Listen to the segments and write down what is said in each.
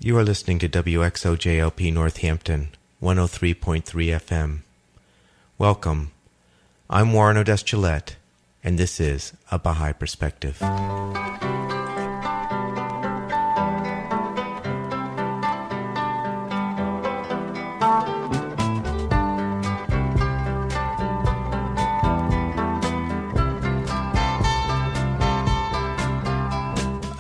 You are listening to WXOJLP Northampton, 103.3 FM. Welcome. I'm Warren Odess-Gillette, and this is A Baha'i Perspective.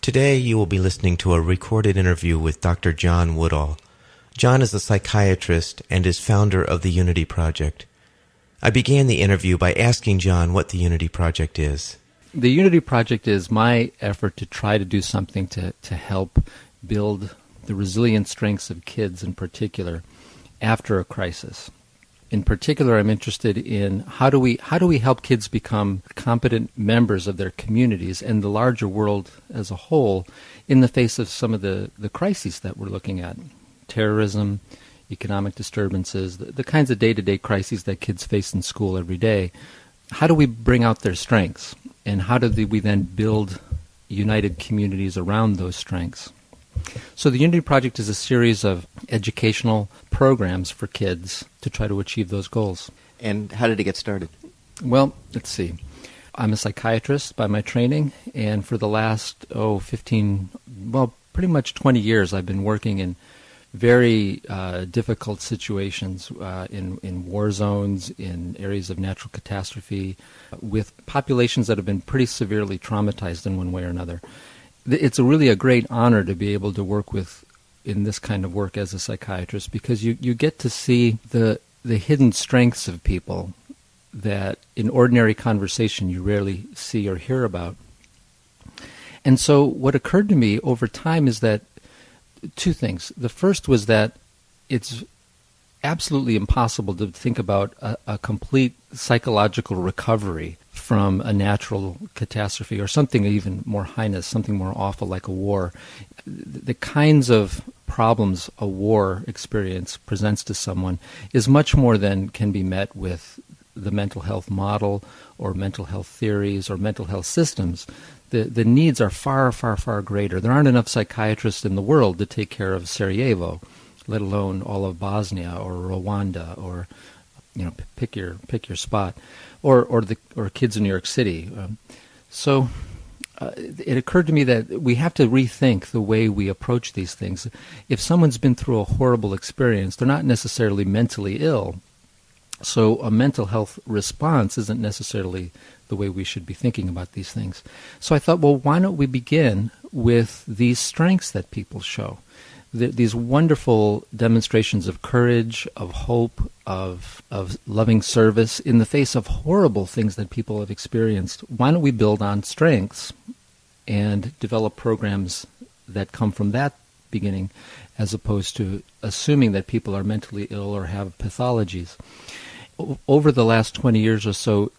Today you will be listening to a recorded interview with Dr. John Woodall. John is a psychiatrist and is founder of the Unity Project. I began the interview by asking John what the Unity Project is. The Unity Project is my effort to try to do something to help build the resilient strengths of kids in particular after a crisis. In particular, I'm interested in how do we help kids become competent members of their communities and the larger world as a whole in the face of some of the crises that we're looking at. Terrorism, economic disturbances, the kinds of day-to-day crises that kids face in school every day. How do we bring out their strengths? And how do we then build united communities around those strengths? So the Unity Project is a series of educational programs for kids to try to achieve those goals. And how did it get started? Well, let's see. I'm a psychiatrist by my training, and for the last, pretty much 20 years I've been working in very difficult situations in war zones, in areas of natural catastrophe, with populations that have been pretty severely traumatized in one way or another. It's really a great honor to be able to work in this kind of work as a psychiatrist, because you get to see the hidden strengths of people that in ordinary conversation you rarely see or hear about. And so what occurred to me over time is that two things. The first was that it's absolutely impossible to think about a complete psychological recovery from a natural catastrophe or something even more heinous, something more awful like a war. The kinds of problems a war experience presents to someone is much more than can be met with the mental health model or mental health theories or mental health systems. The needs are far, far, far greater. There aren't enough psychiatrists in the world to take care of Sarajevo, let alone all of Bosnia or Rwanda or, pick your spot, or kids in New York City. So it occurred to me that we have to rethink the way we approach these things. If someone's been through a horrible experience, they're not necessarily mentally ill. So a mental health response isn't necessarily the way we should be thinking about these things. So I thought, well, why don't we begin with these strengths that people show? These wonderful demonstrations of courage, of hope, of loving service in the face of horrible things that people have experienced. Why don't we build on strengths and develop programs that come from that beginning, as opposed to assuming that people are mentally ill or have pathologies? Over the last 20 years or so,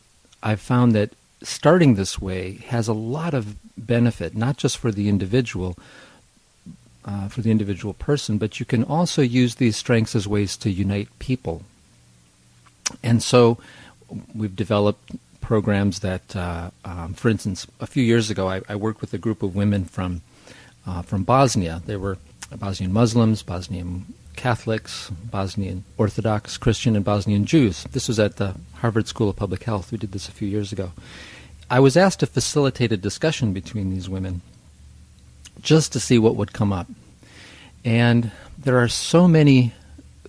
I've found that starting this way has a lot of benefit, not just for the individual person, but you can also use these strengths as ways to unite people. And so we've developed programs that, for instance, a few years ago, I worked with a group of women from Bosnia. They were Bosnian Muslims, Bosnian Catholics, Bosnian Orthodox Christian, and Bosnian Jews. This was at the Harvard School of Public Health. We did this a few years ago. I was asked to facilitate a discussion between these women just to see what would come up. And there are so many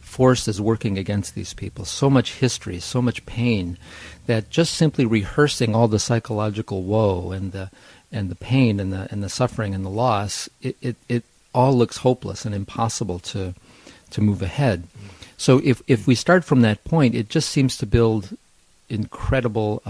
forces working against these people, so much history, so much pain, that just simply rehearsing all the psychological woe and the pain and the suffering and the loss, it all looks hopeless and impossible to move ahead. So if we start from that point, it just seems to build incredible,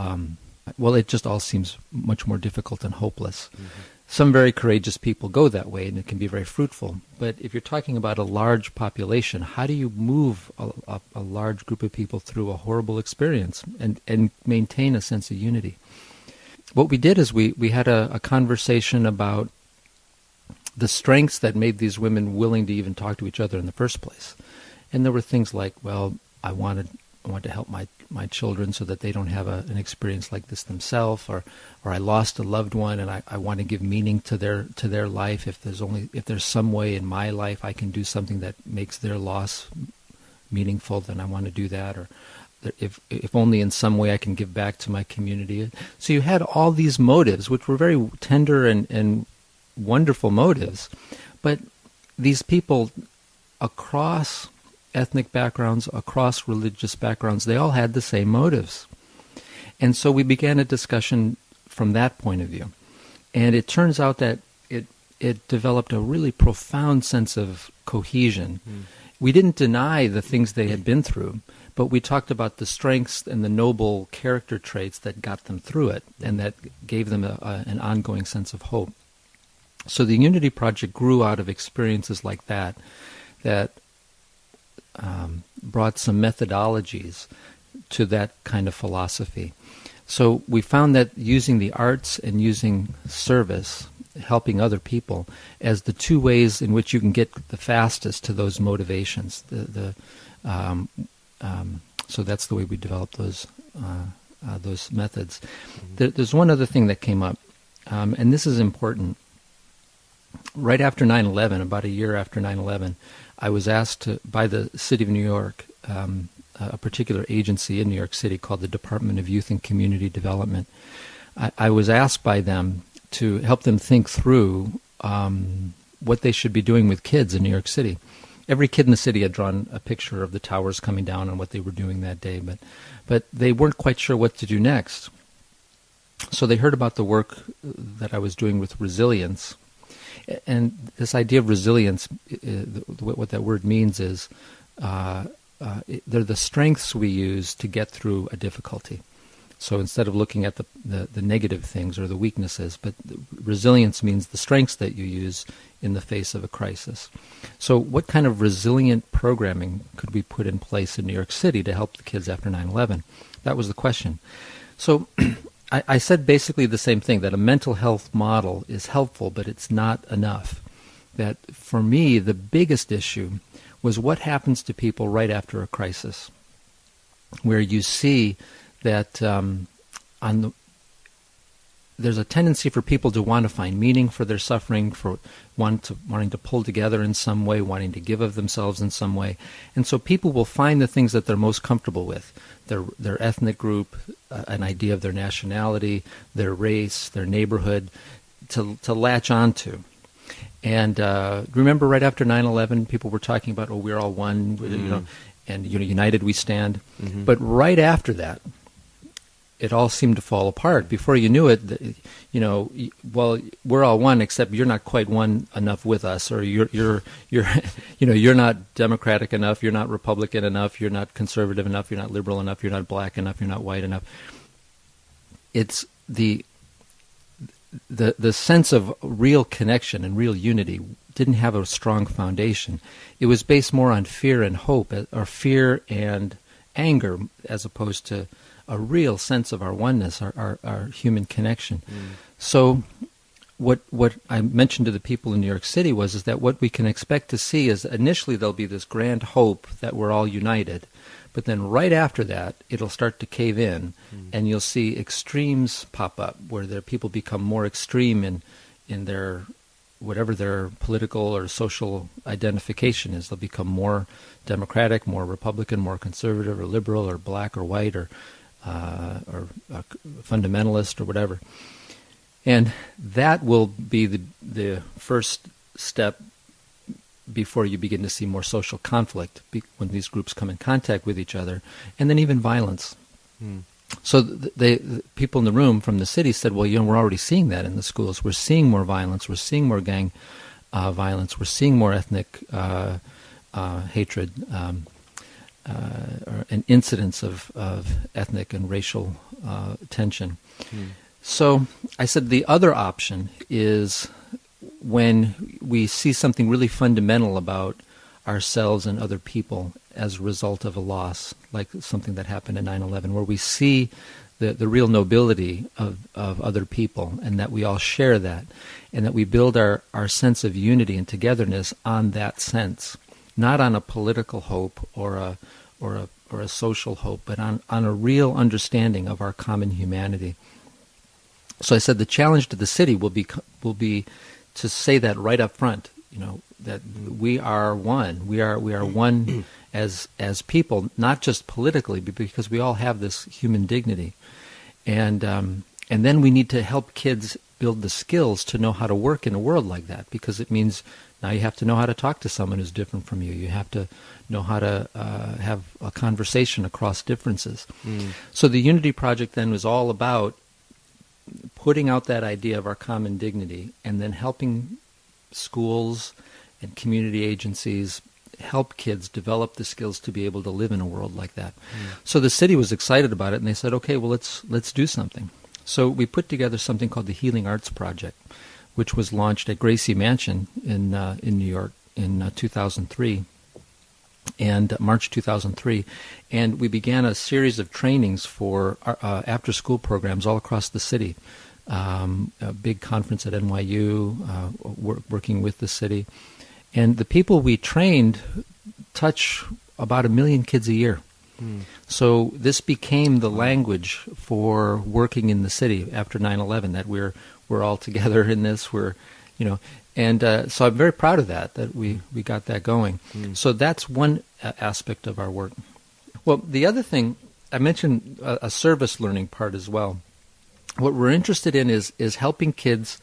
it just all seems much more difficult and hopeless. Mm-hmm. Some very courageous people go that way, and it can be very fruitful. But if you're talking about a large population, how do you move a large group of people through a horrible experience and maintain a sense of unity? What we did is we had a conversation about the strengths that made these women willing to even talk to each other in the first place. And there were things like, well, I wanted want to help my children so that they don't have an experience like this themselves, or I lost a loved one and I want to give meaning to their life. If there's some way in my life I can do something that makes their loss meaningful, then I want to do that. Or if only in some way I can give back to my community. So you had all these motives, which were very tender and wonderful motives, but these people across ethnic backgrounds, across religious backgrounds, they all had the same motives. And so we began a discussion from that point of view. And it turns out that it developed a really profound sense of cohesion. We didn't deny the things they had been through, but we talked about the strengths and the noble character traits that got them through it and that gave them an ongoing sense of hope. So the Unity Project grew out of experiences like that brought some methodologies to that kind of philosophy. So we found that using the arts and using service, helping other people, as the two ways in which you can get the fastest to those motivations. So that's the way we developed those methods. There's one other thing that came up, and this is important. Right after 9/11, about a year after 9/11, I was asked by the City of New York, a particular agency in New York City called the Department of Youth and Community Development. I was asked by them to help them think through what they should be doing with kids in New York City. Every kid in the city had drawn a picture of the towers coming down and what they were doing that day, but they weren't quite sure what to do next. So they heard about the work that I was doing with resilience. And this idea of resilience, what that word means is they're the strengths we use to get through a difficulty. So instead of looking at the negative things or the weaknesses, but resilience means the strengths that you use in the face of a crisis. So what kind of resilient programming could we put in place in New York City to help the kids after 9/11? That was the question. So I said basically the same thing, that a mental health model is helpful, but it's not enough. That for me, the biggest issue was what happens to people right after a crisis, where you see that there's a tendency for people to want to find meaning for their suffering, for wanting to pull together in some way, wanting to give of themselves in some way. And so people will find the things that they're most comfortable with, their ethnic group, an idea of their nationality, their race, their neighborhood, to latch onto. And remember right after 9/11, people were talking about, oh, we're all one, and united we stand. Mm-hmm. But right after that, it all seemed to fall apart. Before you knew it, well, we're all one, except you're not quite one enough with us, or you're not Democratic enough, you're not Republican enough, you're not conservative enough, you're not liberal enough, you're not black enough, you're not white enough. It's the sense of real connection and real unity didn't have a strong foundation. It was based more on fear and hope, or fear and anger, as opposed to a real sense of our oneness, our human connection. So what I mentioned to the people in New York City is that what we can expect to see is initially there'll be this grand hope that we're all united, but then right after that it'll start to cave in, and you'll see extremes pop up where people become more extreme in their whatever their political or social identification is. They'll become more Democratic, more Republican, more conservative, or liberal, or black, or white, or fundamentalist, or whatever. And that will be the first step before you begin to see more social conflict when these groups come in contact with each other, and then even violence. So the people in the room from the city said, well, we're already seeing that in the schools. We're seeing more violence. We're seeing more gang violence. We're seeing more ethnic hatred, and incidents of ethnic and racial tension. So I said the other option is when we see something really fundamental about ourselves and other people as a result of a loss, like something that happened in 9/11, where we see the real nobility of other people, and that we all share that, and that we build our sense of unity and togetherness on that sense, not on a political hope or or a social hope, but on a real understanding of our common humanity. So I said the challenge to the city will be to say that right up front, that we are one. We are one as people, not just politically, but because we all have this human dignity. And then we need to help kids build the skills to know how to work in a world like that, because it means now you have to know how to talk to someone who's different from you. You have to know how to have a conversation across differences. So the Unity Project then was all about putting out that idea of our common dignity and then helping schools and community agencies help kids develop the skills to be able to live in a world like that. So the city was excited about it, and they said, okay, well, let's do something. So we put together something called the Healing Arts Project, which was launched at Gracie Mansion in New York in 2003, and March 2003. And we began a series of trainings for after-school programs all across the city. A big conference at NYU, working with the city. And the people we trained touch about 1 million kids a year. So this became the language for working in the city after 9/11, that we're all together in this. And so I'm very proud of that we got that going. So that's one aspect of our work. Well, the other thing, I mentioned a service learning part as well. What we're interested in is helping kids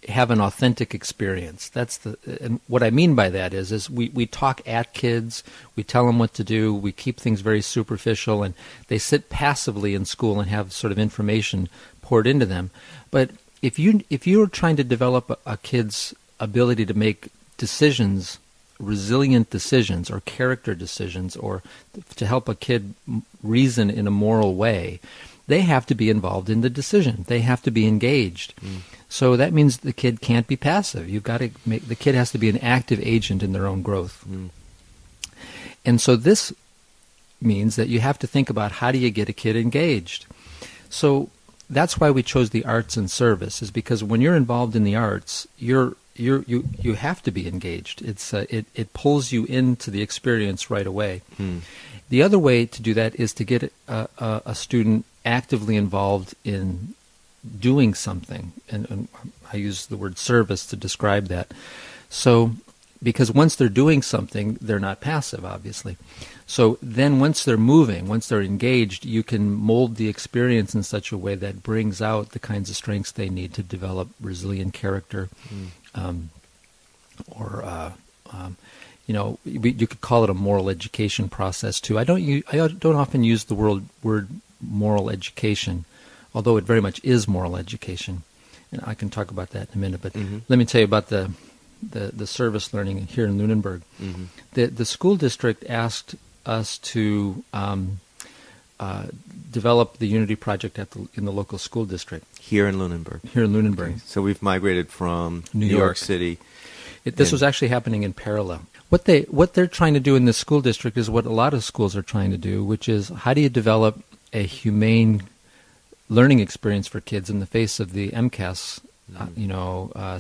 have an authentic experience. And what I mean by that is we talk at kids, we tell them what to do, we keep things very superficial, and they sit passively in school and have sort of information poured into them. But if you're trying to develop a kid's ability to make decisions, resilient decisions or character decisions, or to help a kid reason in a moral way, they have to be involved in the decision. They have to be engaged. So that means the kid can't be passive. The kid has to be an active agent in their own growth. And so this means that you have to think about, how do you get a kid engaged? So that's why we chose the arts and service, is because when you're involved in the arts, you have to be engaged. It pulls you into the experience right away. The other way to do that is to get a student actively involved in doing something, and I use the word service to describe that. So, because once they're doing something, they're not passive, obviously. So then once they're moving, once they're engaged, you can mold the experience in such a way that brings out the kinds of strengths they need to develop resilient character, you could call it a moral education process too. I don't often use the word moral education, although it very much is moral education, and I can talk about that in a minute. But let me tell you about the service learning here in Lunenburg. The school district asked us to develop the Unity Project in the local school district here in Lunenburg. Okay. So we've migrated from New York City. This was actually happening in parallel. What they're trying to do in this school district is what a lot of schools are trying to do, which is, how do you develop a humane learning experience for kids in the face of the MCAS,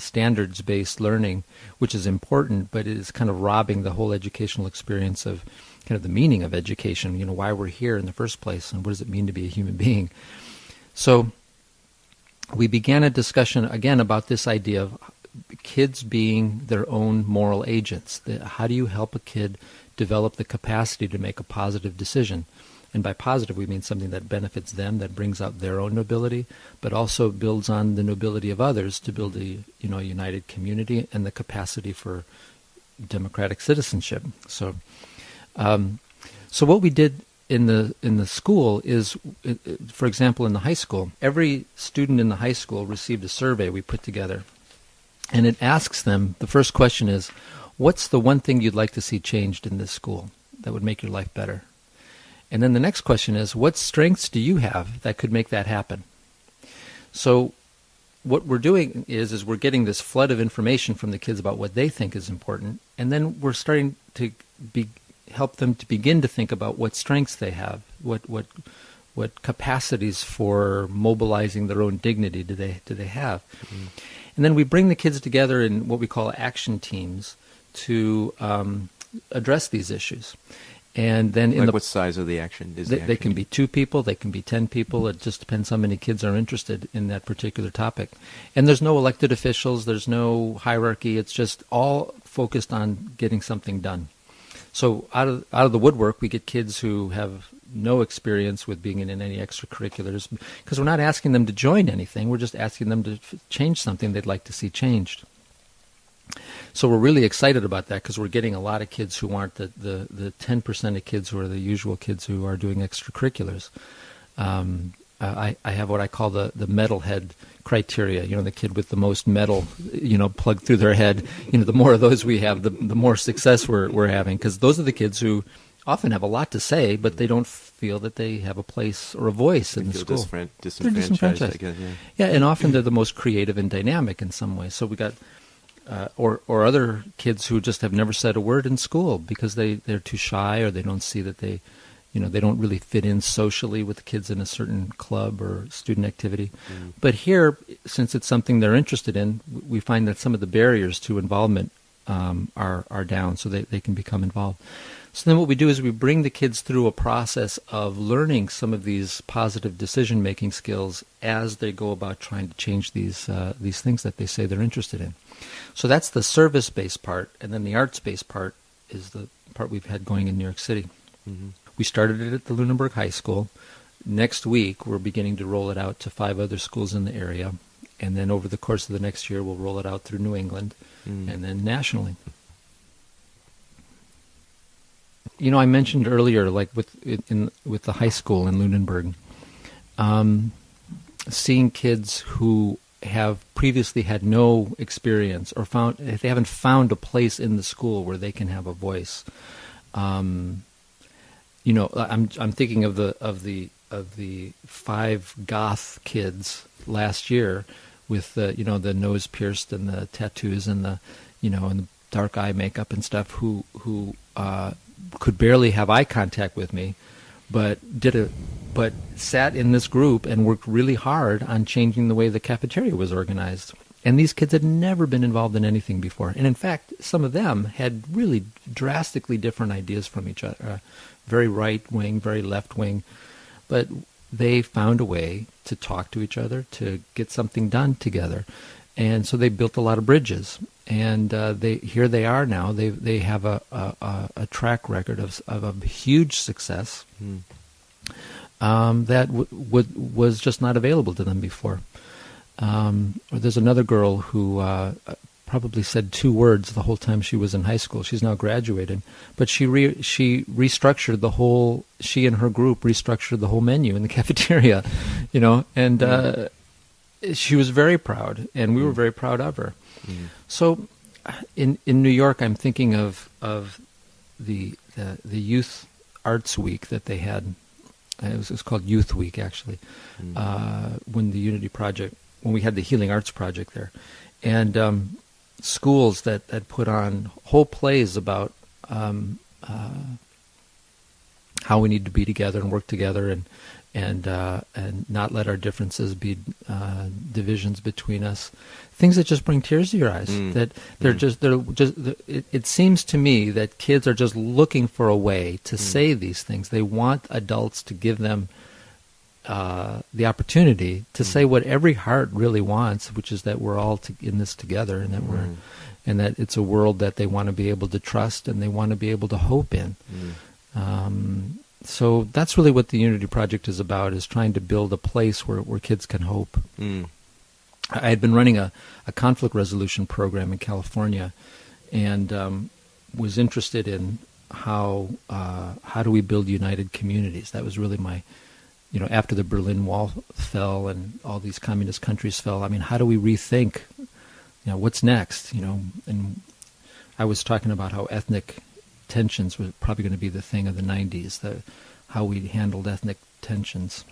standards-based learning, which is important, but it is kind of robbing the whole educational experience of kind of the meaning of education, why we're here in the first place, and what does it mean to be a human being. So we began a discussion again about this idea of kids being their own moral agents. How do you help a kid develop the capacity to make a positive decision? And by positive, we mean something that benefits them, that brings out their own nobility, but also builds on the nobility of others to build a united community and the capacity for democratic citizenship. So what we did in the school is, for example, in the high school, every student in the high school received a survey we put together. And it asks them, the first question is, what's the one thing you'd like to see changed in this school that would make your life better? And then the next question is, what strengths do you have that could make that happen? So what we're doing is we're getting this flood of information from the kids about what they think is important, and then we're starting to help them to begin to think about what strengths they have, what capacities for mobilizing their own dignity do they have. And then we bring the kids together in what we call action teams to address these issues. And then what size of the action is they can be 2 people, they can be 10 people. It just depends how many kids are interested in that particular topic. And there's no elected officials, there's no hierarchy. It's just all focused on getting something done. So out of the woodwork, we get kids who have no experience with being in any extracurriculars, because we're not asking them to join anything. We're just asking them to change something they'd like to see changed. So we're really excited about that, because we're getting a lot of kids who aren't the 10% of kids who are the usual kids who are doing extracurriculars. I have what I call the metalhead criteria. The kid with the most metal, plugged through their head. The more of those we have, the more success we're having, because those are the kids who often have a lot to say, but they don't feel that they have a place or a voice in the school. They're disenfranchised. I guess, yeah, and often they're the most creative and dynamic in some ways. So we got, or other kids who just have never said a word in school because they're too shy, or they don't see that they don't really fit in socially with the kids in a certain club or student activity. But here, since it's something they're interested in, we find that some of the barriers to involvement are down, so they can become involved. So then what we do is we bring the kids through a process of learning some of these positive decision-making skills as they go about trying to change these things that they say they're interested in. So that's the service-based part, and then the arts-based part is the part we've had going in New York City. Mm-hmm. We started it at the Lunenburg High School. Next week, we're beginning to roll it out to 5 other schools in the area, and then over the course of the next year, we'll roll it out through New England, and then nationally. I mentioned earlier, like with the high school in Lunenburg, seeing kids who have previously had no experience or they haven't found a place in the school where they can have a voice. I'm thinking of the 5 goth kids last year with the nose pierced and the tattoos and the and the dark eye makeup and stuff who could barely have eye contact with me, but sat in this group and worked really hard on changing the way the cafeteria was organized. And these kids had never been involved in anything before. And in fact, some of them had really drastically different ideas from each other, very right wing, very left wing. But they found a way to talk to each other, to get something done together. And so they built a lot of bridges. And here they are now. They have a track record of a huge success that was just not available to them before. There's another girl who probably said 2 words the whole time she was in high school. She's now graduated, but she restructured the whole. She and her group restructured the whole menu in the cafeteria, and she was very proud, and we were very proud of her. So, in New York, I'm thinking of the Youth Arts Week that they had. It was called Youth Week, actually, when the Unity Project, when we had the Healing Arts Project there, and schools that put on whole plays about how we need to be together and work together and not let our differences be divisions between us. Things that just bring tears to your eyes. That it seems to me that kids are just looking for a way to say these things. They want adults to give them the opportunity to say what every heart really wants, which is that we're all in this together, and that it's a world that they want to be able to trust and they want to be able to hope in. So that's really what the Unity Project is about, is trying to build a place where kids can hope. I had been running a conflict resolution program in California, and was interested in how do we build united communities. That was really my, after the Berlin Wall fell and all these communist countries fell, how do we rethink, what's next, and I was talking about how ethnic tensions were probably going to be the thing of the 90s, how we handled ethnic tensions.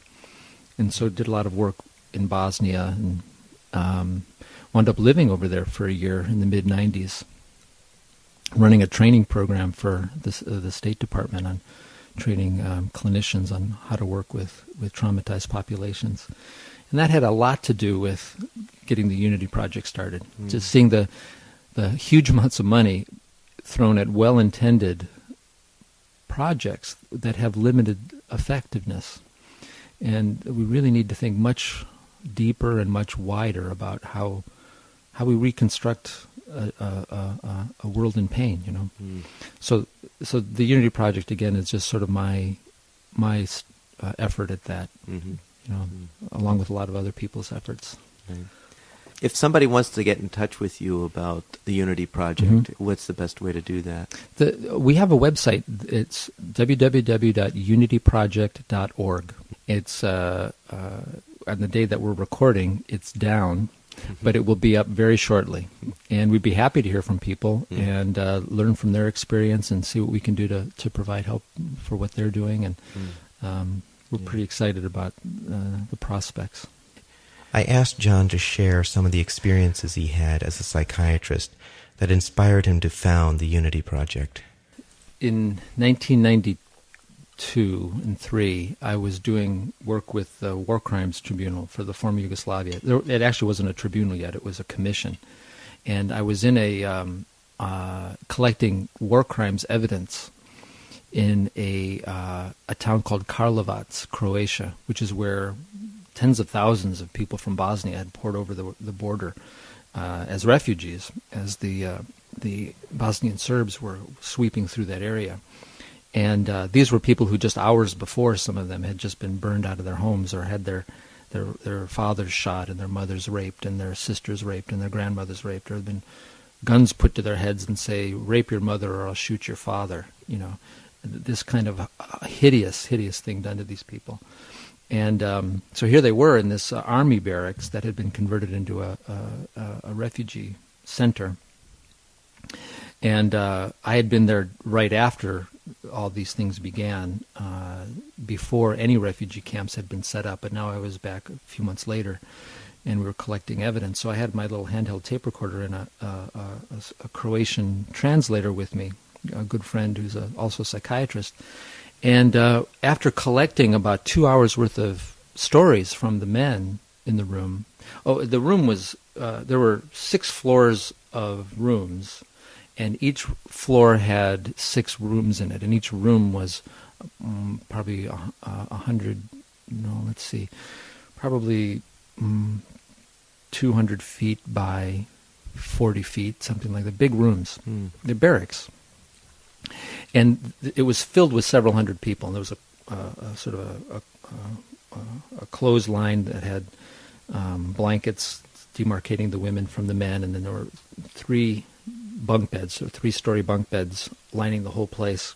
And so did a lot of work in Bosnia and wound up living over there for a year in the mid-90s, running a training program for the State Department on training clinicians on how to work with traumatized populations. And that had a lot to do with getting the Unity Project started, just seeing the huge amounts of money thrown at well-intended projects that have limited effectiveness. And we really need to think much deeper and much wider about how we reconstruct a world in pain, you know. So the Unity Project, again, is just sort of my effort at that, you know, along with a lot of other people's efforts. Right. If somebody wants to get in touch with you about the Unity Project, what's the best way to do that? We have a website. It's www.unityproject.org. It's on the day that we're recording, it's down, but it will be up very shortly. And we'd be happy to hear from people and learn from their experience and see what we can do to provide help for what they're doing. And we're pretty excited about the prospects. I asked John to share some of the experiences he had as a psychiatrist that inspired him to found the Unity Project. In 1992 and 3, I was doing work with the War Crimes Tribunal for the former Yugoslavia. It actually wasn't a tribunal yet; it was a commission. And I was in a collecting war crimes evidence in a town called Karlovac, Croatia, which is where tens of thousands of people from Bosnia had poured over the border as refugees, as the Bosnian Serbs were sweeping through that area. And these were people who just hours before, some of them had just been burned out of their homes or had their fathers shot and their mothers raped and their sisters raped and their grandmothers raped, or had been guns put to their heads and say, rape your mother or I'll shoot your father. You know, this kind of hideous thing done to these people. And so here they were in this army barracks that had been converted into a refugee center. And I had been there right after all these things began, before any refugee camps had been set up. But now I was back a few months later, and we were collecting evidence. So I had my little handheld tape recorder and a Croatian translator with me, a good friend who's also a psychiatrist. And after collecting about 2 hours worth of stories from the men in the room, the room was, there were 6 floors of rooms, and each floor had 6 rooms in it, and each room was probably 100, probably 200 feet by 40 feet, something like that, big rooms. They're barracks. And it was filled with several hundred people, and there was a sort of a clothesline that had blankets demarcating the women from the men, and then there were 3 bunk beds, so 3-story bunk beds lining the whole place.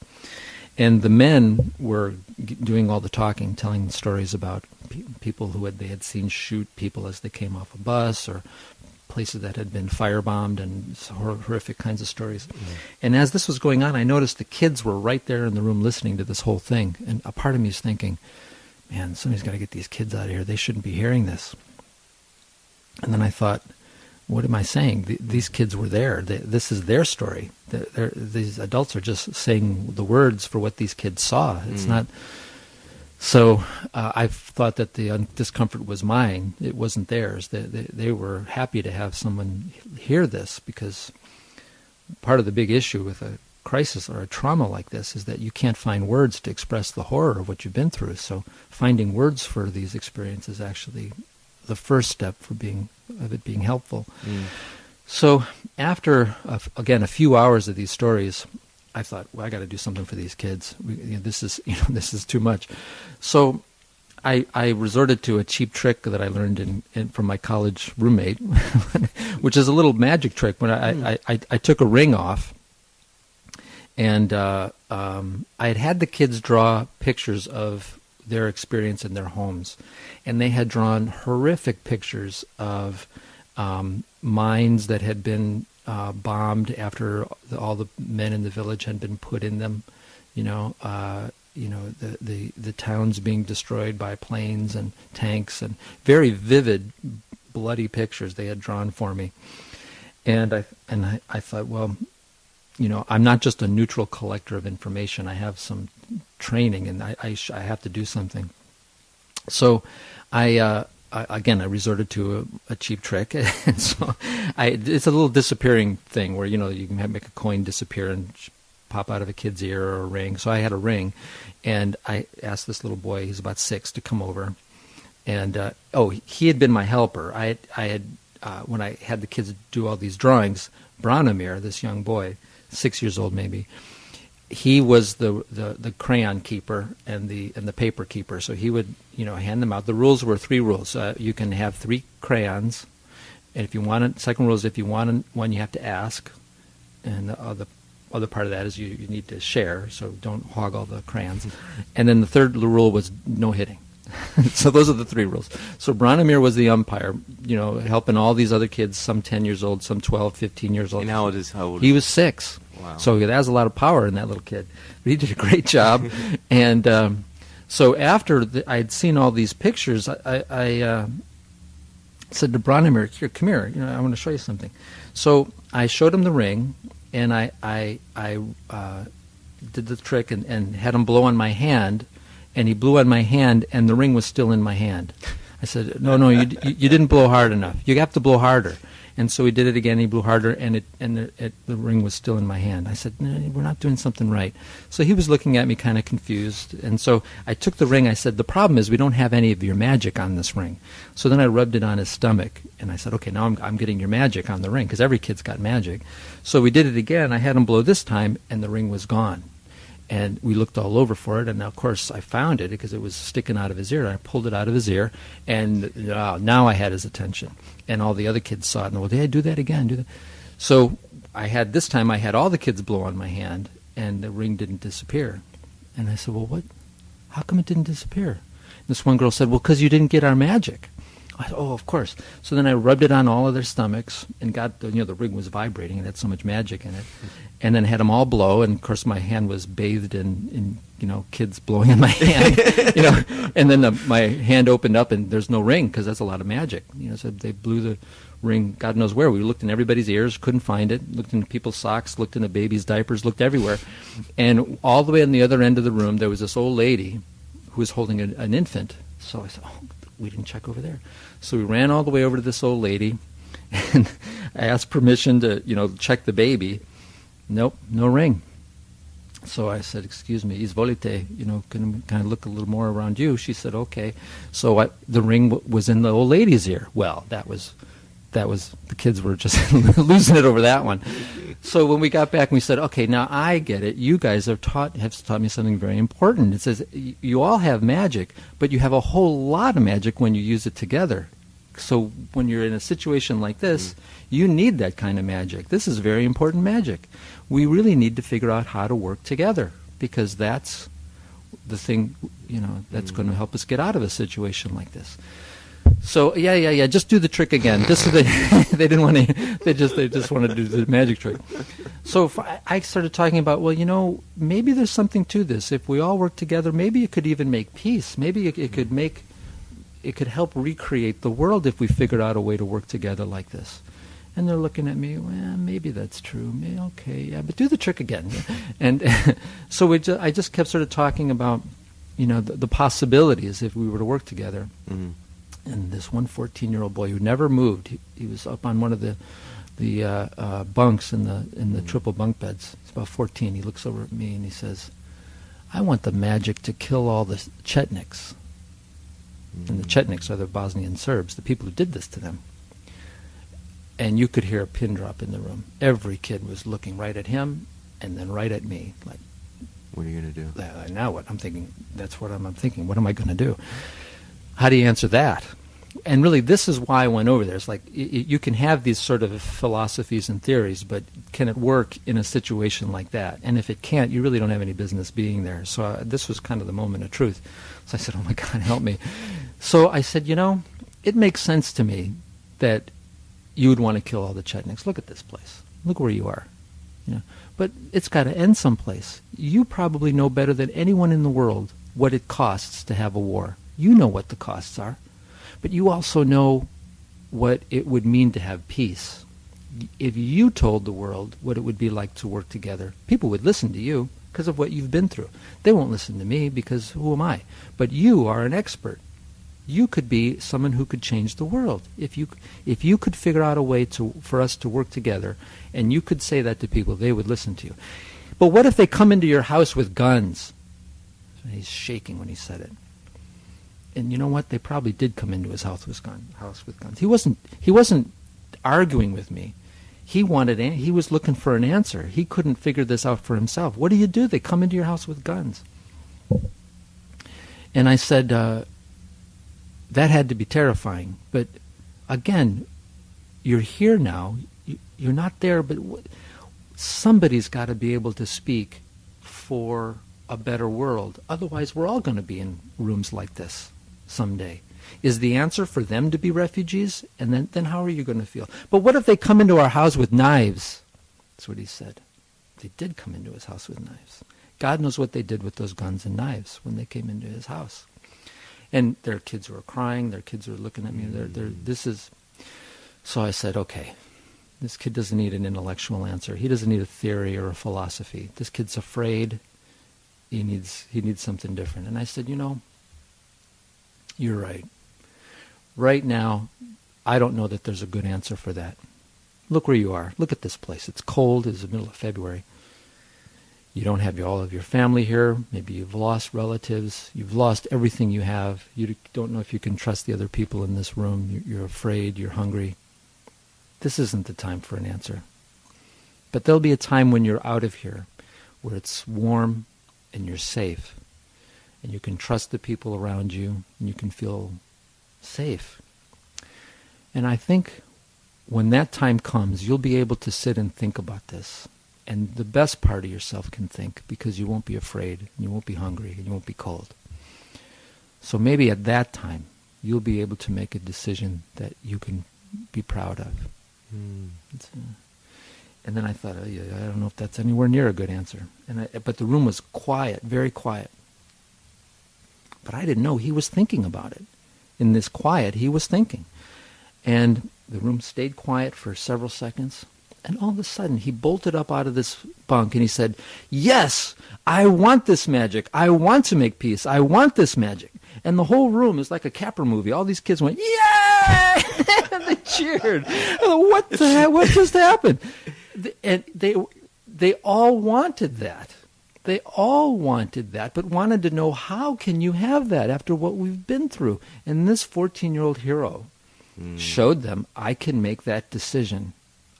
And the men were doing all the talking, telling stories about people who they had seen shoot people as they came off a bus, or places that had been firebombed, and horrific kinds of stories. And as this was going on, I noticed the kids were right there in the room listening to this whole thing. And a part of me is thinking, man, somebody's got to get these kids out of here. They shouldn't be hearing this. And then I thought, what am I saying? These kids were there. This is their story. These adults are just saying the words for what these kids saw. It's not... So I thought that the discomfort was mine. It wasn't theirs. They were happy to have someone hear this, because part of the big issue with a crisis or a trauma like this is that you can't find words to express the horror of what you've been through. So finding words for these experiences is actually the first step for it being helpful. So after, again, a few hours of these stories, I thought, well, I got to do something for these kids. This is too much. So I resorted to a cheap trick that I learned from my college roommate, which is a little magic trick. When I took a ring off, and I had the kids draw pictures of their experience in their homes, and they had drawn horrific pictures of mines that had been bombed after all the men in the village had been put in them, the towns being destroyed by planes and tanks, and very vivid, bloody pictures they had drawn for me. And I thought, well, I'm not just a neutral collector of information. I have some training, and I have to do something. So I resorted to a cheap trick. And so it's a little disappearing thing where, you can make a coin disappear and pop out of a kid's ear or a ring. So I had a ring, and I asked this little boy, he's about 6, to come over. And, he had been my helper. I had when I had the kids do all these drawings, Branimir, this young boy, 6 years old maybe, he was the crayon keeper and the paper keeper. So he would, hand them out. The rules were 3 rules. You can have 3 crayons, and if you want it, second rule is if you want one, you have to ask, and the other part of that is you need to share. So don't hog all the crayons. And then the third rule was no hitting. So those are the 3 rules. So Branimir was the umpire, helping all these other kids, some 10 years old, some 12, 15 years old. And how old is he was 6. Wow. So that was a lot of power in that little kid. But he did a great job. And so after I'd seen all these pictures, I said to Branimir, "Here, come here. I want to show you something." So I showed him the ring, and I did the trick and had him blow on my hand. And he blew on my hand, and the ring was still in my hand. I said, "No, you didn't blow hard enough. You have to blow harder." And so he did it again. He blew harder, and the ring was still in my hand. I said, "No, we're not doing something right." So he was looking at me kind of confused. And so I took the ring. I said, "The problem is we don't have any of your magic on this ring." So then I rubbed it on his stomach, and I said, "Okay, now I'm getting your magic on the ring," because every kid's got magic. So we did it again. I had him blow this time, and the ring was gone. And we looked all over for it, and of course I found it because it was sticking out of his ear. I pulled it out of his ear, and now I had his attention. And all the other kids saw it, and "Hey, do that again, do that." So this time I had all the kids blow on my hand, and the ring didn't disappear. And I said, "Well, what? How come it didn't disappear?" And this one girl said, "Well, because you didn't get our magic." I said, "Oh, of course." So then I rubbed it on all of their stomachs and got the ring was vibrating. It had so much magic in it. And then had them all blow, and of course my hand was bathed in kids blowing in my hand, and then my hand opened up and there's no ring because that's a lot of magic. So they blew the ring, God knows where. We looked in everybody's ears, couldn't find it. Looked in people's socks, looked in the baby's diapers, looked everywhere, and all the way on the other end of the room there was this old lady who was holding an infant. So I said, "Oh, we didn't check over there." So we ran all the way over to this old lady, and I asked permission to check the baby. Nope, no ring. So I said, "Excuse me, izvolite, can I look a little more around you?" She said, "Okay." So the ring was in the old lady's ear. Well, that was the kids were just losing it over that one. So when we got back, we said, "Okay, now I get it. You guys have taught me something very important. It says you all have magic, but you have a whole lot of magic when you use it together. So when you're in a situation like this, you need that kind of magic. This is very important magic. We really need to figure out how to work together because that's the thing, that's going to help us get out of a situation like this." So yeah. Just do the trick again. They didn't want to. They just wanted to do the magic trick. So I started talking about, well, maybe there's something to this. If we all work together, maybe it could even make peace. Maybe it could help recreate the world if we figured out a way to work together like this. And they're looking at me, "Well, maybe that's true. Okay, yeah, but do the trick again." And so I just kept sort of talking about, the possibilities if we were to work together. Mm-hmm. And this one 14-year-old boy who never moved, he was up on one of the bunks in the triple bunk beds. He's about 14. He looks over at me and he says, "I want the magic to kill all the Chetniks." Mm-hmm. And the Chetniks are the Bosnian Serbs, the people who did this to them. And you could hear a pin drop in the room. Every kid was looking right at him and then right at me. Like, what are you going to do? Now what? I'm thinking, that's what I'm thinking. What am I going to do? How do you answer that? And really, this is why I went over there. It's like you can have these sort of philosophies and theories, but can it work in a situation like that? And if it can't, you really don't have any business being there. So this was kind of the moment of truth. So I said, "Oh my God, help me." So I said, it makes sense to me that you would want to kill all the Chetniks. Look at this place. Look where you are. But it's got to end someplace. You probably know better than anyone in the world what it costs to have a war. You know what the costs are. But you also know what it would mean to have peace. If you told the world what it would be like to work together, people would listen to you because of what you've been through. They won't listen to me because who am I? But you are an expert. You could be someone who could change the world. If you could figure out a way for us to work together, and you could say that to people, they would listen to you. But what if they come into your house with guns? And he's shaking when he said it. And you know what? They probably did come into his house with guns. He wasn't arguing with me. He was looking for an answer. He couldn't figure this out for himself. What do you do? They come into your house with guns. And I said, that had to be terrifying. But again, you're here now. You're not there, but somebody's got to be able to speak for a better world. Otherwise, we're all going to be in rooms like this someday. Is the answer for them to be refugees? And then how are you going to feel? But what if they come into our house with knives? That's what he said. They did come into his house with knives. God knows what they did with those guns and knives when they came into his house. And their kids were crying. Their kids were looking at me. So I said, okay, this kid doesn't need an intellectual answer. He doesn't need a theory or a philosophy. This kid's afraid. He needs something different. And I said, you're right. Right now, I don't know that there's a good answer for that. Look where you are. Look at this place. It's cold. It's the middle of February. You don't have all of your family here. Maybe you've lost relatives. You've lost everything you have. You don't know if you can trust the other people in this room. You're afraid. You're hungry. This isn't the time for an answer. But there'll be a time when you're out of here where it's warm and you're safe. And you can trust the people around you. And you can feel safe. And I think when that time comes, you'll be able to sit and think about this. And the best part of yourself can think, because you won't be afraid, and you won't be hungry, and you won't be cold. So maybe at that time, you'll be able to make a decision that you can be proud of. And then I thought, I don't know if that's anywhere near a good answer. But the room was quiet, very quiet. But I didn't know he was thinking about it. In this quiet, he was thinking. And the room stayed quiet for several seconds. And all of a sudden, he bolted up out of this bunk and he said, yes, I want this magic. I want to make peace. I want this magic. And the whole room is like a Capra movie. All these kids went, yay! And they cheered. What the heck? What just happened? And they all wanted that. They all wanted that, but wanted to know, how can you have that after what we've been through? And this 14-year-old hero showed them, I can make that decision.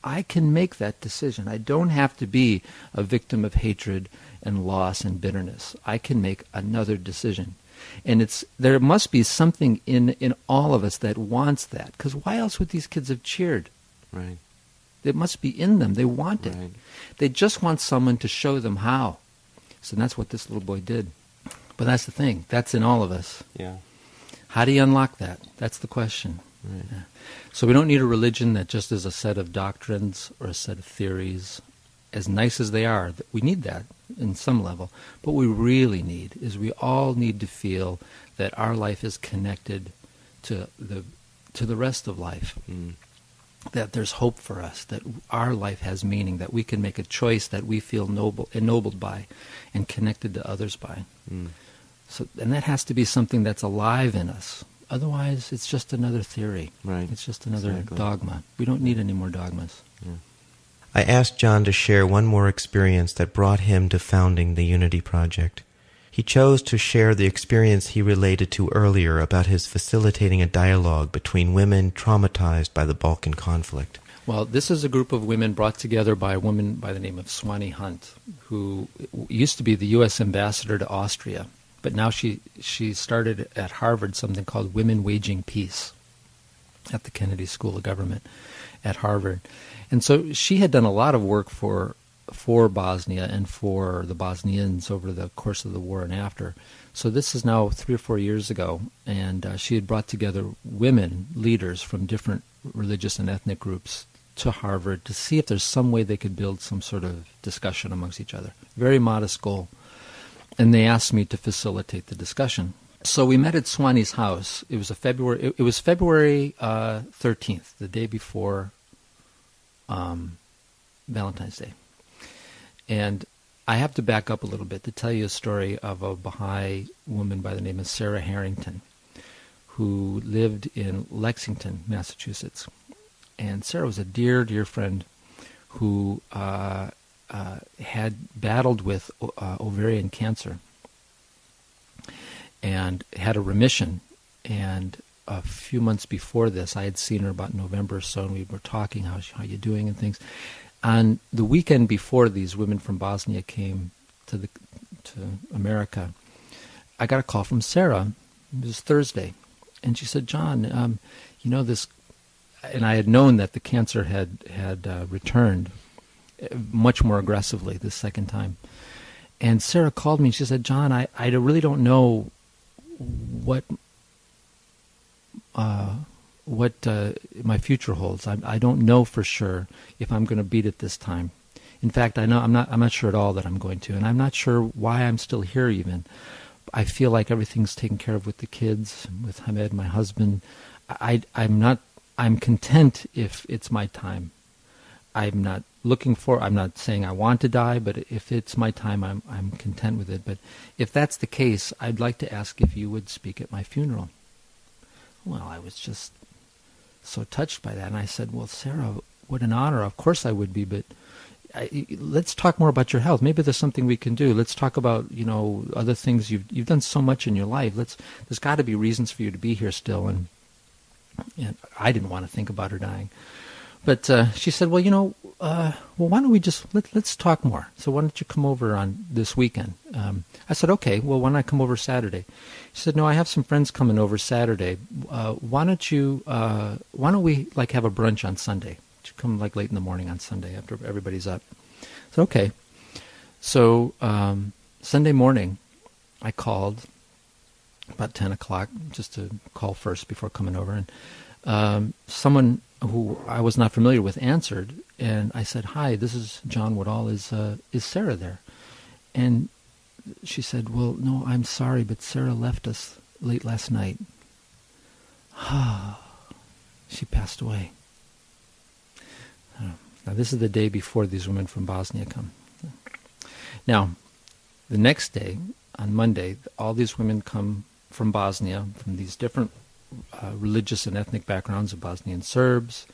I can make that decision. I don't have to be a victim of hatred and loss and bitterness. I can make another decision. And there must be something in all of us that wants that. Because why else would these kids have cheered? Right. It must be in them. They want it. Right. They just want someone to show them how. So that's what this little boy did. But that's the thing. That's in all of us. Yeah. How do you unlock that? That's the question. Right. Yeah. So we don't need a religion that just is a set of doctrines or a set of theories. As nice as they are, we need that in some level. But what we really need is we all need to feel that our life is connected to the rest of life. That there's hope for us, that our life has meaning, that we can make a choice that we feel ennobled by and connected to others by. So, and that has to be something that's alive in us. Otherwise, it's just another theory. Right. It's just another dogma. We don't need any more dogmas. Yeah. I asked John to share one more experience that brought him to founding the Unity Project. He chose to share the experience he related to earlier about his facilitating a dialogue between women traumatized by the Balkan conflict. Well, this is a group of women brought together by a woman by the name of Swanee Hunt, who used to be the U.S. ambassador to Austria. But now she started at Harvard something called Women Waging Peace at the Kennedy School of Government at Harvard. And so she had done a lot of work for Bosnia and for the Bosnians over the course of the war and after. So this is now 3 or 4 years ago, and she had brought together women, leaders from different religious and ethnic groups to Harvard to see if there's some way they could build some sort of discussion amongst each other. Very modest goal. And they asked me to facilitate the discussion. So we met at Swanee's house. It was February 13th, the day before Valentine's Day. And I have to back up a little bit to tell you a story of a Baha'i woman by the name of Sarah Harrington, who lived in Lexington, Massachusetts. And Sarah was a dear, dear friend who had battled with ovarian cancer and had a remission. And a few months before this, I had seen her about November or so, and we were talking, how you doing and things. On the weekend before these women from Bosnia came to America, I got a call from Sarah. It was Thursday, and she said, "John, this," and I had known that the cancer had returned much more aggressively this second time. And Sarah called me and she said, "John, I really don't know what my future holds. I don't know for sure if I'm going to beat it this time. In fact, I'm not sure at all that I'm going to, and I'm not sure why I'm still here even. I feel like everything's taken care of with the kids, with Hamed, my husband. I'm content if it's my time. I'm not saying I want to die, but if it's my time, I'm content with it. But if that's the case, I'd like to ask if you would speak at my funeral." Well, I was just so touched by that. And I said, "Well, Sarah, what an honor. Of course I would be, but let's talk more about your health. Maybe there's something we can do. Let's talk about, other things. You've done so much in your life. There's got to be reasons for you to be here still." And I didn't want to think about her dying. But she said, "Well, why don't we just, let's talk more. So why don't you come over on this weekend?" I said, "Okay, well, why don't I come over Saturday?" She said, "No, I have some friends coming over Saturday. Why don't we have a brunch on Sunday? You come late in the morning on Sunday after everybody's up." I said, "Okay." So Sunday morning, I called about 10 o'clock just to call first before coming over. And someone who I was not familiar with answered, and I said, "Hi, this is John Woodall. Is Sarah there?" And she said, "Well, no, I'm sorry, but Sarah left us late last night." She passed away. Now, this is the day before these women from Bosnia come. Now, the next day, on Monday, all these women come from Bosnia, from these different religious and ethnic backgrounds of Bosnian Serbs,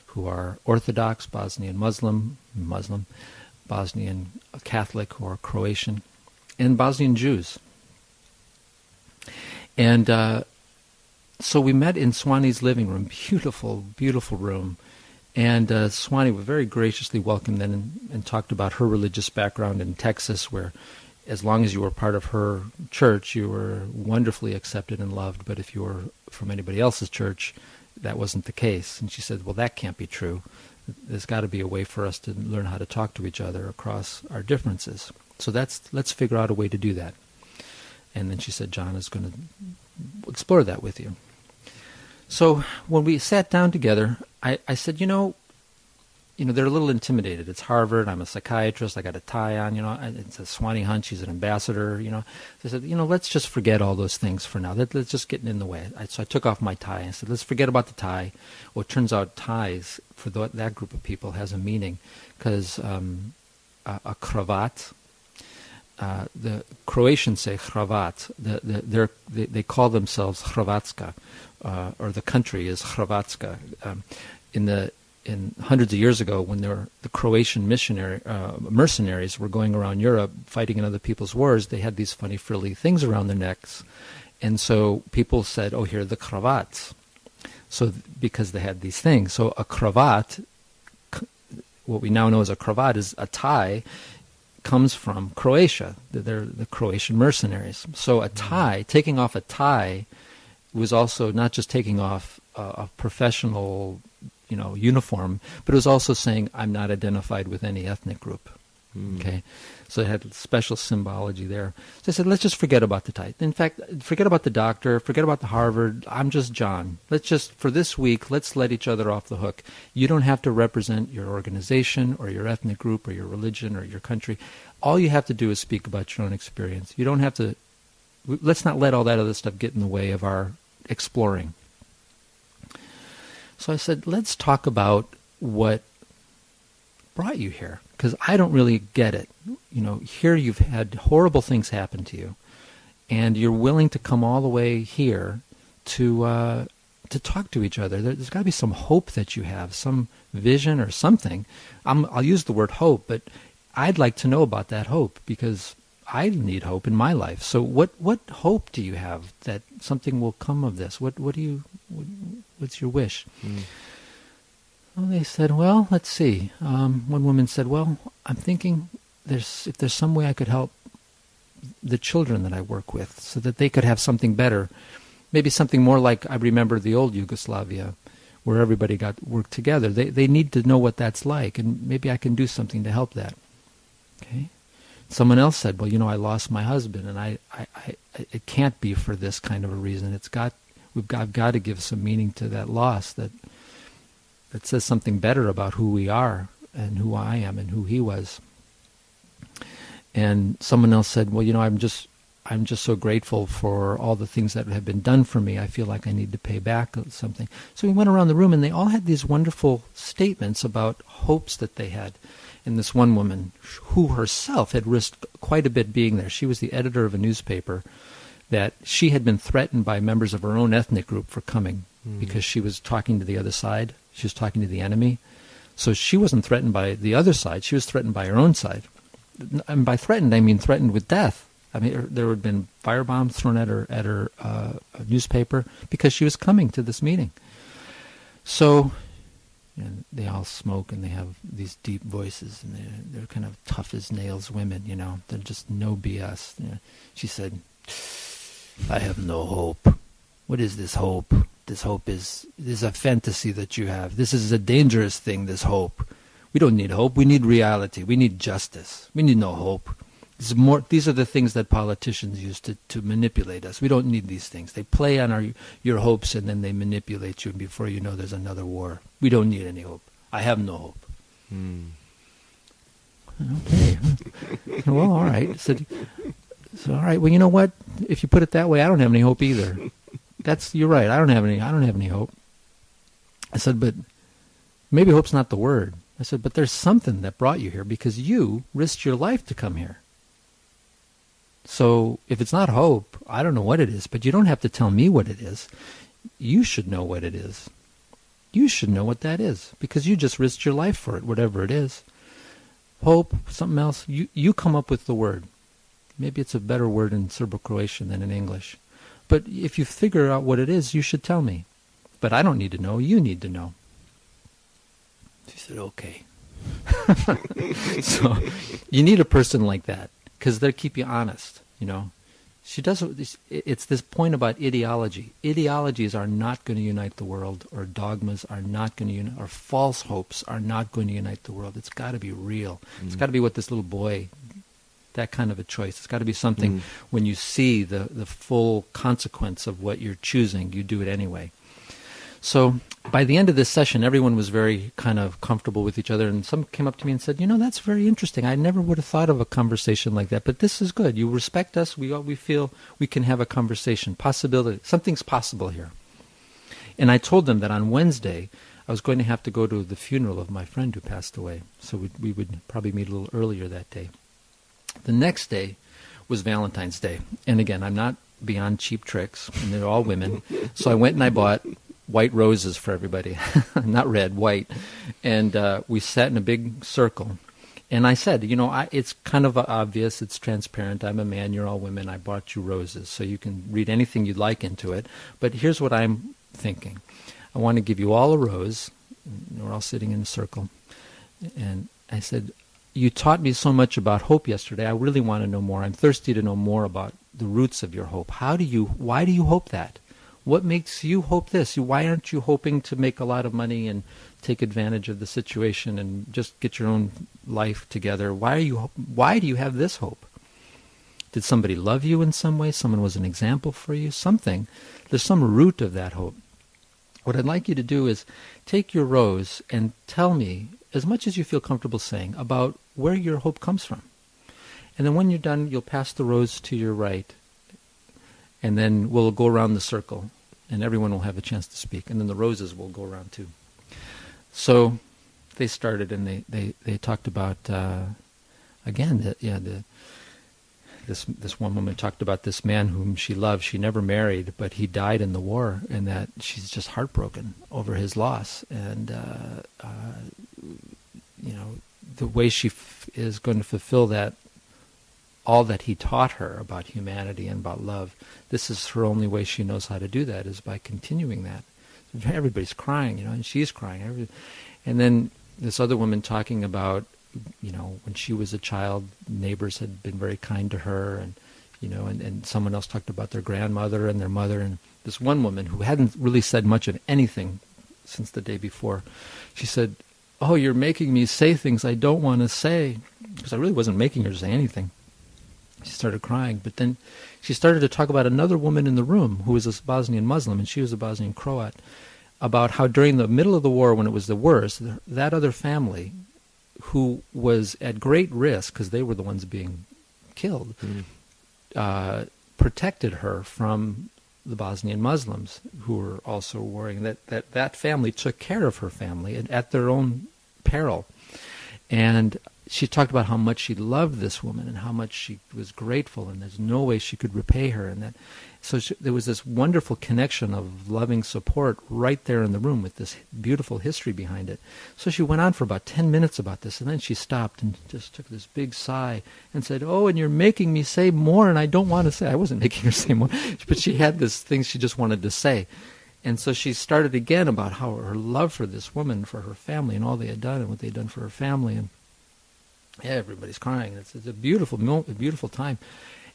who are Orthodox, Bosnian Muslim, Bosnian Catholic or Croatian, and Bosnian Jews. And so we met in Swani's living room, beautiful, beautiful room. And Swani very graciously welcomed them and talked about her religious background in Texas, where as long as you were part of her church, you were wonderfully accepted and loved. But if you were from anybody else's church, that wasn't the case. And she said, "Well, that can't be true. There's got to be a way for us to learn how to talk to each other across our differences. So let's figure out a way to do that." And then she said, "John is going to explore that with you." So when we sat down together, I said, they're a little intimidated. It's Harvard. I'm a psychiatrist. I got a tie on. It's a Swani Hunt. She's an ambassador. So I said, let's just forget all those things for now. Let's just get in the way. So I took off my tie and I said, let's forget about the tie. Well, it turns out ties for that group of people has a meaning, because a cravat. The Croatians say Hrvat. They call themselves Hrvatska, or the country is Hrvatska. In hundreds of years ago, when the Croatian mercenaries were going around Europe fighting in other people's wars, they had these funny frilly things around their necks, and so people said, "Oh, here are the cravats." So because they had these things, so a cravat, what we now know as a cravat, is a tie. Comes from Croatia. They're the Croatian mercenaries. So a tie, taking off a tie, was also not just taking off a professional, uniform, but it was also saying, "I'm not identified with any ethnic group." Okay, so it had special symbology there. So I said, let's just forget about the tie. In fact, forget about the doctor, forget about the Harvard. I'm just John. For this week, let's let each other off the hook. You don't have to represent your organization or your ethnic group or your religion or your country. All you have to do is speak about your own experience. You don't have to, let's not let all that other stuff get in the way of our exploring. So I said, let's talk about what brought you here, because I don't really get it. Here you've had horrible things happen to you, and you're willing to come all the way here to talk to each other. There's got to be some hope that you have, some vision or something. I'll use the word hope, but I'd like to know about that hope, because I need hope in my life. So what hope do you have that something will come of this? What's your wish? Well, they said, well, let's see. One woman said, well, I'm thinking if there's some way I could help the children that I work with so that they could have something better. Maybe something more like I remember the old Yugoslavia, where everybody worked together. They need to know what that's like, and maybe I can do something to help that. Okay. Someone else said, well, I lost my husband, and it can't be for this kind of a reason. We've got to give some meaning to that loss that says something better about who we are and who I am and who he was. And someone else said, well, I'm just so grateful for all the things that have been done for me. I feel like I need to pay back something. So we went around the room, and they all had these wonderful statements about hopes that they had. And this one woman, who herself had risked quite a bit being there, she was the editor of a newspaper, that she had been threatened by members of her own ethnic group for coming because she was talking to the other side. She was talking to the enemy. So she wasn't threatened by the other side. She was threatened by her own side. And by threatened, I mean threatened with death. I mean, there had been firebombs thrown at her newspaper because she was coming to this meeting. So, and they all smoke, and they have these deep voices, and they're kind of tough as nails women, They're just no BS. She said, I have no hope. What is this hope? This hope is a fantasy that you have. This is a dangerous thing, this hope. We don't need hope. We need reality. We need justice. We need no hope. These are the things that politicians use to manipulate us. We don't need these things. They play on your hopes, and then they manipulate you, and before you know, there's another war. We don't need any hope. I have no hope. Okay. Well, all right. So all right. Well, you know what? If you put it that way, I don't have any hope either. You're right. I don't have any hope. I said, but maybe hope's not the word. I said, but there's something that brought you here, because you risked your life to come here. So if it's not hope, I don't know what it is, but you don't have to tell me what it is. You should know what it is. You should know what that is, because you just risked your life for it, whatever it is. Hope, something else, you come up with the word. Maybe it's a better word in Serbo-Croatian than in English. But if you figure out what it is, you should tell me. But I don't need to know, you need to know. She said, okay. So you need a person like that, because they'll keep you honest, She does. It's this point about ideology. Ideologies are not going to unite the world, or dogmas are not going to unite, or false hopes are not going to unite the world. It's got to be real. It's got to be what this little boy, that kind of a choice. It's got to be something when you see the full consequence of what you're choosing, you do it anyway. So by the end of this session, everyone was very kind of comfortable with each other, and some came up to me and said, that's very interesting. I never would have thought of a conversation like that, but this is good. You respect us. We feel we can have a conversation. Possibility. Something's possible here. And I told them that on Wednesday, I was going to have to go to the funeral of my friend who passed away, so we would probably meet a little earlier that day. The next day was Valentine's Day. And again, I'm not beyond cheap tricks, and they're all women. So I went and I bought white roses for everybody, not red, white. And we sat in a big circle. And I said, it's kind of obvious, it's transparent. I'm a man, you're all women. I bought you roses, so you can read anything you'd like into it. But here's what I'm thinking. I want to give you all a rose. We're all sitting in a circle. And I said, you taught me so much about hope yesterday. I really want to know more. I'm thirsty to know more about the roots of your hope. Why do you hope that? What makes you hope this? Why aren't you hoping to make a lot of money and take advantage of the situation and just get your own life together? Why do you have this hope? Did somebody love you in some way? Someone was an example for you? Something. There's some root of that hope. What I'd like you to do is take your rose and tell me, as much as you feel comfortable saying, about where your hope comes from. And then when you're done, you'll pass the rose to your right. And then we'll go around the circle, and everyone will have a chance to speak. And then the roses will go around too. So they started, and they talked about, this one woman talked about this man whom she loved. She never married, but he died in the war, and that she's just heartbroken over his loss. And, the way is going to fulfill that, all that he taught her about humanity and about love. This is her only way she knows how to do that, is by continuing that. Everybody's crying, and she's crying. And then this other woman talking about, when she was a child, neighbors had been very kind to her, and and someone else talked about their grandmother and their mother, and this one woman who hadn't really said much of anything since the day before, she said, "Oh, you're making me say things I don't want to say," because I really wasn't making her say anything. She started crying, but then she started to talk about another woman in the room who was a Bosnian Muslim, and she was a Bosnian Croat, about how during the middle of the war, when it was the worst, that other family, who was at great risk because they were the ones being killed, protected her from the Bosnian Muslims who were also warring. That family took care of her family at their own peril. And she talked about how much she loved this woman and how much she was grateful, and there's no way she could repay her. And there was this wonderful connection of loving support right there in the room with this beautiful history behind it. So she went on for about 10 minutes about this, and then she stopped and just took this big sigh and said, "Oh, and you're making me say more, and I don't want to say." I wasn't making her say more, but she had this thing she just wanted to say. And so she started again about how her love for this woman, for her family, and all they had done and what they had done for her family. And everybody's crying. It's a beautiful moment, a beautiful time.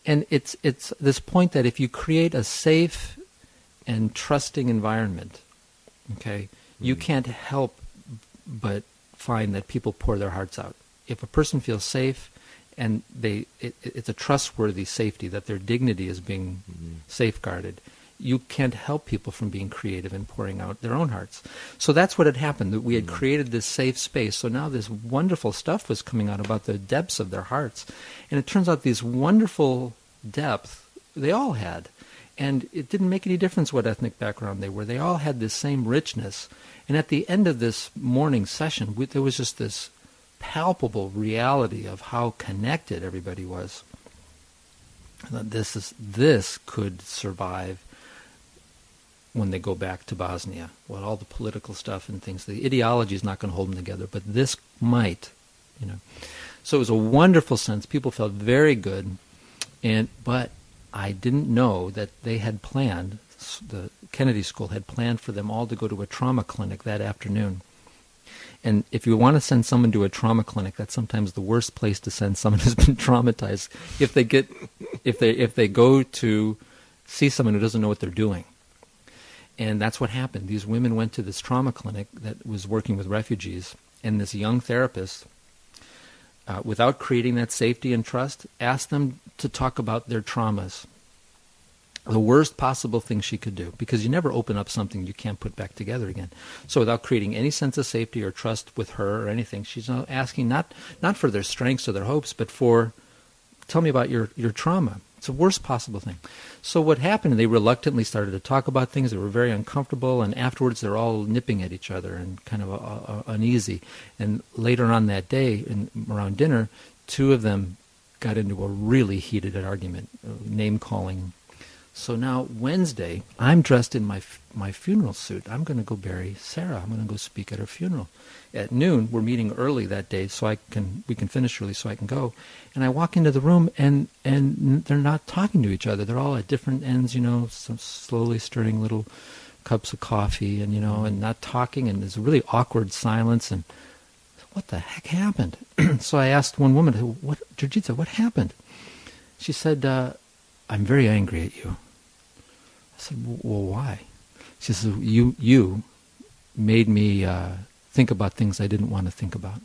And it's this point that if you create a safe and trusting environment, okay, you can't help but find that people pour their hearts out. If a person feels safe and it's a trustworthy safety, that their dignity is being safeguarded, you can't help people from being creative and pouring out their own hearts. So that's what had happened, that we had created this safe space. So now this wonderful stuff was coming out about the depths of their hearts. And it turns out these wonderful depth they all had. And it didn't make any difference what ethnic background they were. They all had this same richness. And at the end of this morning session, there was just this palpable reality of how connected everybody was. That this could survive when they go back to Bosnia. Well, all the political stuff and things, the ideology is not going to hold them together, but this might, So it was a wonderful sense. People felt very good, but I didn't know that they had planned, the Kennedy School had planned for them all to go to a trauma clinic that afternoon. And if you want to send someone to a trauma clinic, that's sometimes the worst place to send someone who's been traumatized. If they go to see someone who doesn't know what they're doing. And that's what happened. These women went to this trauma clinic that was working with refugees, and this young therapist, without creating that safety and trust, asked them to talk about their traumas. The worst possible thing she could do, because you never open up something you can't put back together again. So without creating any sense of safety or trust with her or anything, she's now asking not for their strengths or their hopes, but for, tell me about your trauma. It's the worst possible thing. So what happened, they reluctantly started to talk about things. They were very uncomfortable, and afterwards they're all nipping at each other and kind of uneasy. And later on that day, around dinner, two of them got into a really heated argument, name-calling. So now Wednesday, I'm dressed in my funeral suit. I'm going to go bury Sarah. I'm going to go speak at her funeral. At noon, we're meeting early that day, so we can finish early so I can go. And I walk into the room, and they're not talking to each other. They're all at different ends, some slowly stirring little cups of coffee, and and not talking. And there's a really awkward silence. And what the heck happened? So I asked one woman, Jurjitsa, what happened? She said, I'm very angry at you. I said, well, why? She said, you made me think about things I didn't want to think about.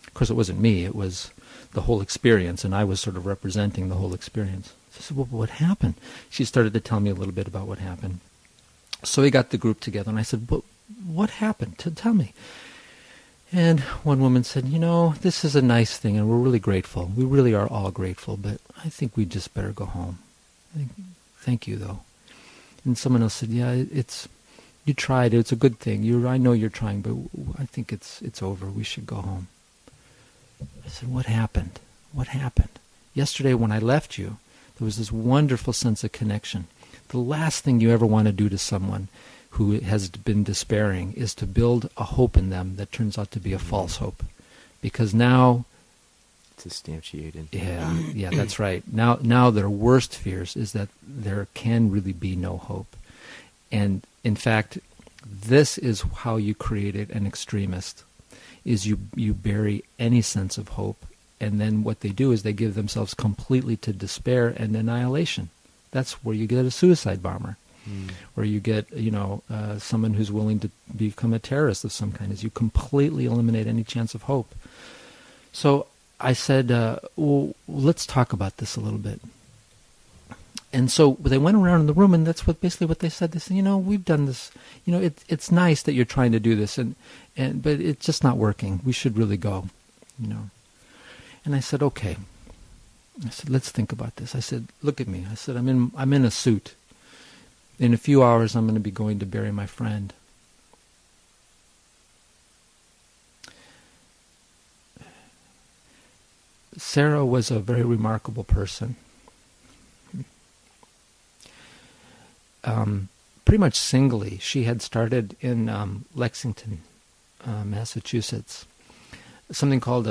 Of course, it wasn't me. It was the whole experience, and I was sort of representing the whole experience. She said, well, what happened? She started to tell me a little bit about what happened. So we got the group together, and I said, what happened? Tell me. And one woman said, this is a nice thing, and we're really grateful. We really are all grateful, but I think we just better go home. Thank you, though. And someone else said, yeah, you tried. It's a good thing. I know you're trying, but I think it's over. We should go home. I said, what happened? What happened? Yesterday when I left you, there was this wonderful sense of connection. The last thing you ever want to do to someone who has been despairing is to build a hope in them that turns out to be a false hope. Because now substantiated. Yeah, that's right. Now their worst fears is that there can really be no hope. And in fact, this is how you create an extremist, is you bury any sense of hope, and then what they do is they give themselves completely to despair and annihilation. That's where you get a suicide bomber, or you get someone who's willing to become a terrorist of some kind, is you completely eliminate any chance of hope. So I said, well, let's talk about this a little bit. And so they went around in the room, and that's basically what they said. They said, we've done this. It's nice that you're trying to do this, but it's just not working. We should really go, And I said, okay. I said, let's think about this. I said, look at me. I said, I'm in a suit. In a few hours, I'm going to be going to bury my friend. Sarah was a very remarkable person. Pretty much singly, she had started in Lexington, Massachusetts, something called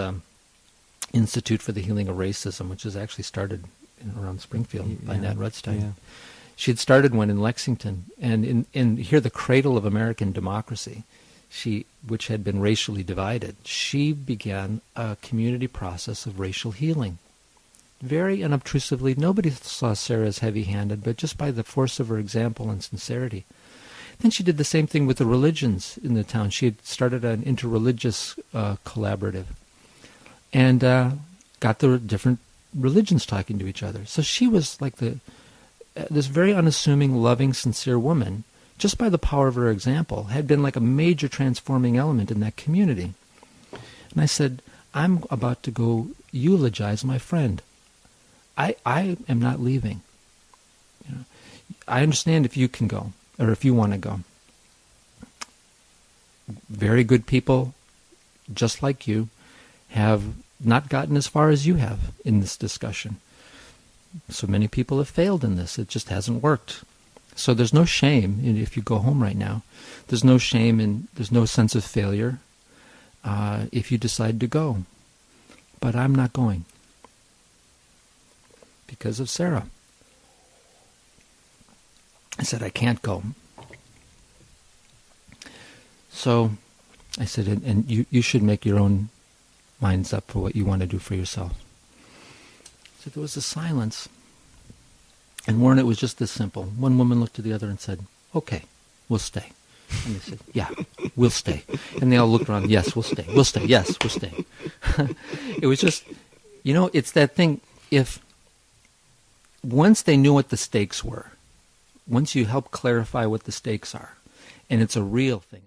Institute for the Healing of Racism, which was actually started around Springfield by Nat Rudstein. Yeah. She had started one in Lexington, and in here, the cradle of American democracy, which had been racially divided, she began a community process of racial healing. Very unobtrusively, nobody saw Sarah as heavy-handed, but just by the force of her example and sincerity. Then she did the same thing with the religions in the town. She had started an interreligious collaborative and got the different religions talking to each other. So she was like this very unassuming, loving, sincere woman, just by the power of her example, had been like a major transforming element in that community. And I said, I'm about to go eulogize my friend. I am not leaving. I understand if you can go, or if you want to go. Very good people, just like you, have not gotten as far as you have in this discussion. So many people have failed in this. It just hasn't worked. So there's no shame if you go home right now. There's no shame and there's no sense of failure if you decide to go. But I'm not going. Because of Sarah. I said, I can't go. So I said, and you should make your own minds up for what you want to do for yourself. So there was a silence. And Warren, it was just this simple. One woman looked at the other and said, okay, we'll stay. And they said, yeah, we'll stay. And they all looked around, yes, we'll stay. We'll stay, yes, we'll stay. It was just, it's that thing, once they knew what the stakes were, once you help clarify what the stakes are, and it's a real thing.